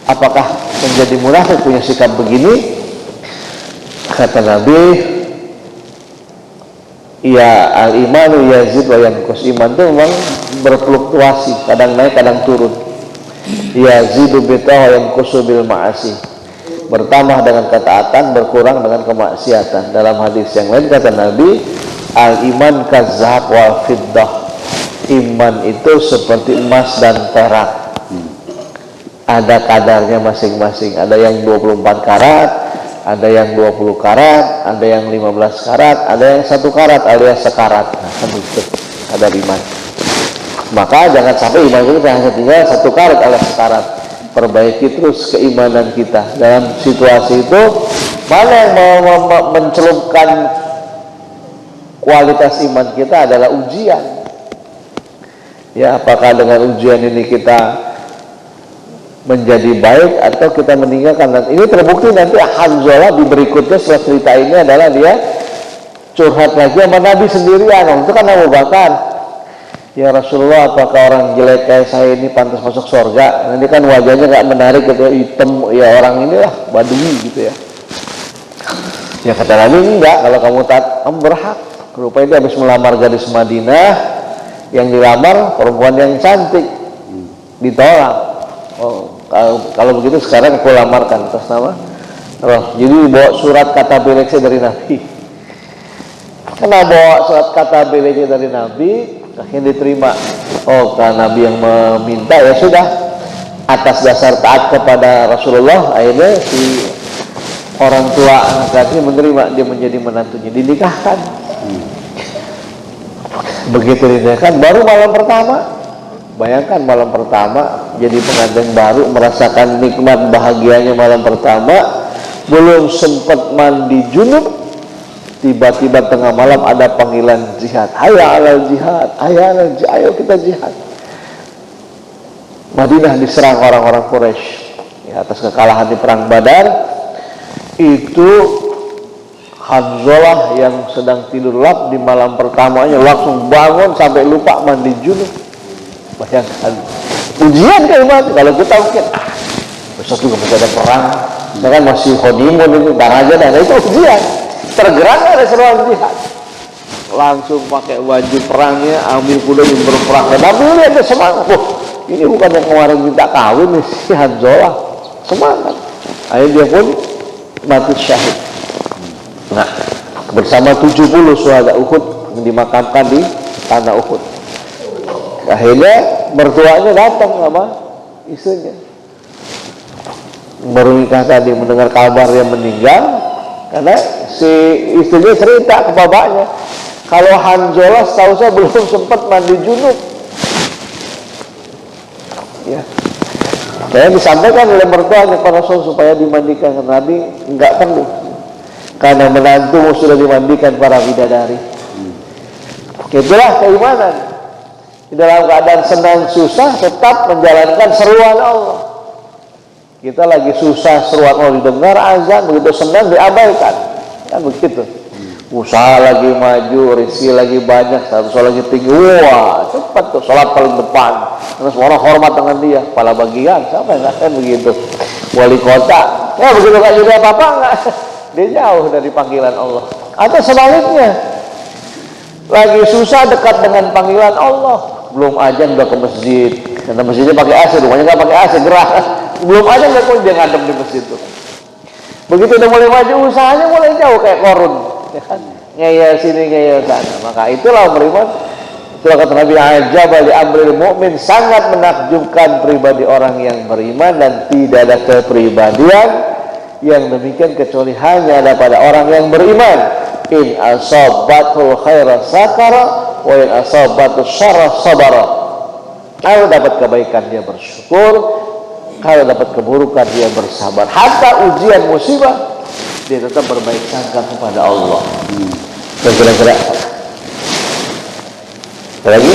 Apakah menjadi munafik punya sikap begini? Kata Nabi, ya al-imanu yazid wa yanqus. Iman itu memang berfluktuasi, kadang naik kadang turun. Yazidu bita'ah wa yanqusu bil ma'asi. Bertambah dengan ketaatan, berkurang dengan kemaksiatan. Dalam hadis yang lain kata Nabi, al-iman kazahab wal fiddah. Iman itu seperti emas dan perak. Ada kadarnya masing-masing. Ada yang 24 karat, ada yang 20 karat, ada yang 15 karat, ada yang 1 karat alias sekarat. Nah, itu ada iman. Maka jangan sampai iman kita hanya tinggal 1 karat alias sekarat. Perbaiki terus keimanan kita. Dalam situasi itu, mana yang mau mencelupkan kualitas iman kita adalah ujian. Ya, apakah dengan ujian ini kita menjadi baik atau kita meninggalkan. Ini terbukti nanti Hanzalah di berikutnya setelah cerita ini adalah dia curhat lagi sama Nabi sendirian. Itu kan Abu Bakar, ya Rasulullah, apakah orang jelek kayak saya ini pantas masuk surga? Nanti kan wajahnya gak menarik gitu, hitam, ya orang inilah badui gitu ya. Ya kata Nabi, enggak, kalau kamu kamu berhak. Rupanya dia habis melamar gadis Madinah, yang dilamar perempuan yang cantik, ditolak. Oh, kalau begitu sekarang aku lamarkan atas nama Roh. Jadi bawa surat kata beleknya dari Nabi. Karena bawa surat kata beleknya dari Nabi, akhirnya diterima. Oh, karena Nabi yang meminta, ya sudah. Atas dasar taat kepada Rasulullah, akhirnya si orang tua anak ini menerima dia menjadi menantunya, dinikahkan. Begitu dinikahkan, baru malam pertama. Bayangkan malam pertama jadi pengantin baru, merasakan nikmat bahagianya malam pertama, belum sempat mandi junub, tiba-tiba tengah malam ada panggilan jihad. Hayya alal jihad, hayya alal jihad, ayo kita jihad. Madinah diserang orang-orang Quraisy ya, atas kekalahan di perang Badar. Itu Hanzalah yang sedang tidur lap di malam pertamanya langsung bangun sampai lupa mandi junub. Bayangkan ujian keimanan. Kalau kita mungkin besok juga masih ada perang, saya kan masih honeymoon ini, ntar aja dan itu ujian. Tergerak ada seruan jihad, langsung pakai baju perangnya, ambil kuda yang berperang. Tapi lihat dia semangat. Ini bukan yang kemarin minta kawin nih, si Hanzalah semangat. Akhirnya dia pun mati syahid. Nah, bersama 70 syuhada Uhud yang dimakamkan di tanah Uhud. Akhirnya mertuanya datang sama istrinya, baru nikah tadi, mendengar kabar dia meninggal. Karena si istrinya cerita ke bapaknya, kalau Hanzalah setahu saya belum sempat mandi junub ya. Saya disampaikan oleh mertuanya kepada Rasul supaya dimandikan, Nabi enggak perlu, karena menantumu sudah dimandikan para bidadari. Itulah keimanan. Di dalam keadaan senang susah tetap menjalankan seruan Allah. Kita lagi susah, seruan Allah didengar, azan, begitu senang diabaikan, kan begitu. Usaha lagi maju, rezeki lagi banyak, status lagi tinggi, wah cepat tuh sholat paling depan, karena semua orang hormat dengan dia. Kepala bagian, siapa yang nggak kan begitu? Wali kota, ya begitu gak jadi apa-apa nggak? Dia jauh dari panggilan Allah. Atau sebaliknya, lagi susah dekat dengan panggilan Allah, belum azan udah ke masjid, karena masjidnya pakai AC, rumahnya nggak pakai AC, gerah. Belum azan udah kok dia ngadem di masjid tuh. Begitu udah mulai maju, usahanya mulai jauh kayak korun. Ya kan? Ngeyel sini ngeyel sana. Maka itulah beriman. Itulah kata Nabi, ajab li amril mu'min, sangat menakjubkan pribadi orang yang beriman, dan tidak ada kepribadian yang demikian kecuali hanya ada pada orang yang beriman. In asabatul khaira sakara wa in asabatul syarra sabara. Kalau dapat kebaikan dia bersyukur, kalau dapat keburukan dia bersabar. Hatta ujian musibah dia tetap berbaik sangka kepada Allah. Kira-kira ada lagi?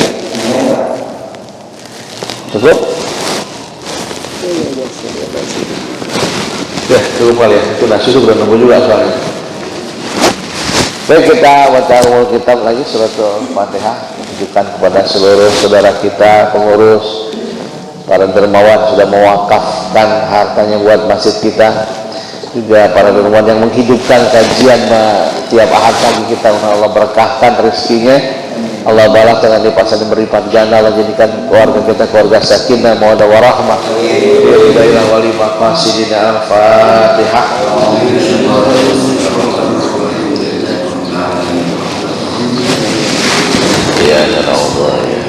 Cukup? Ya, cukup kali ya. Itu nasi itu udah nunggu juga soalnya. Baik, kita baca kitab lagi surat Al-Fatihah, tunjukkan kepada seluruh saudara kita, pengurus, para dermawan sudah mewakafkan hartanya buat masjid kita. Juga para dermawan yang menghidupkan kajian tiap ahad pagi kita, Allah berkahkan rezekinya, Allah balas dengan lipasan yang berlipat ganda, Allah jadikan keluarga kita keluarga sakinah mawaddah warahmah. Bismillahirrahmanirrahim. Wali maqasidina al-Fatihah. Ya Allah ya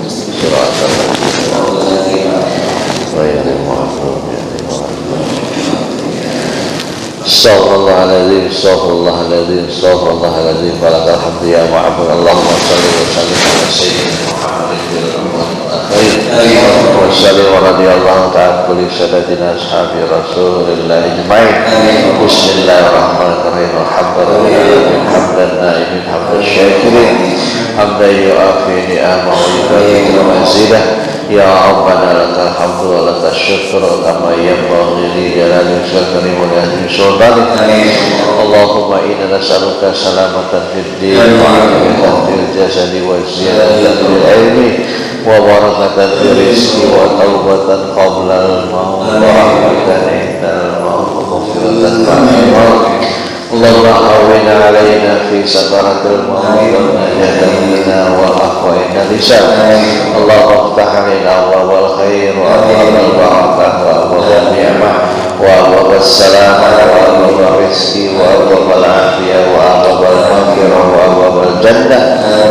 siratal mustaqim ghairil maghdubi Astaghfirullahaladzim, astaghfirullahaladzim, astaghfirullahaladzim. Walakal hamdu ya ma'abud. Allahumma salli wa sallim ala sayyidina Muhammadin wa sallim wa radiyallahu ta'ala kulli sadatina ashabi rasulillah ijma'in. Bismillahirrahmanirrahim. Alhamdulillah hamdan na'imin hamdan syakirin hamdan yu'afi ni'amah wa yukafi mazidah. Ya Rabbana lakal hamdu wa lakal syukru kama yanbaghi li jalali wajhika wa li azimi sultanik. Allahumma inna nas'aluka salamatan fid din wa 'afiyatan fil jasadi wa ziyadatan fil ilmi wa barakatan fil rizqi wa taubatan qabla al-maut wa rahmatan indal maut wa maghfiratan ba'da al-maut. Allahumma hawwin alaina fi sakaratil maut wa najatan lana wa afwa'ina lisan. Allahumma iftah alaina abwabal khair wa abwabal barakah wa abwabal ni'mah wa abwabal salamah wa abwabal rizki wa abwabal afiyah wa abwabal maghfirah wa abwabal jannah.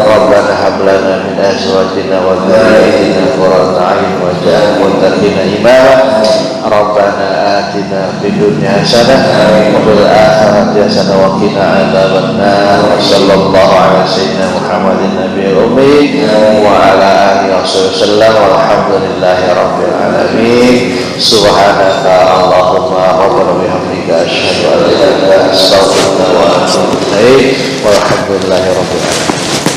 Rabbana hab lana min azwajina wa dhurriyyatina qurrata a'yun waj'alna muttaqina imama. Rabbana atina fid dunya hasanah wa fil akhirati hasanah wa qina adzabannar. Wa sallallahu ala sayyidina Muhammadin nabiyil ummi wa ala alihi wasallam. Walhamdulillahi rabbil alamin. Subhanaka Allahumma rabbana bihamdika asyhadu an la ilaha illa anta astaghfiruka wa atubu ilaik. Walhamdulillahi rabbil alamin.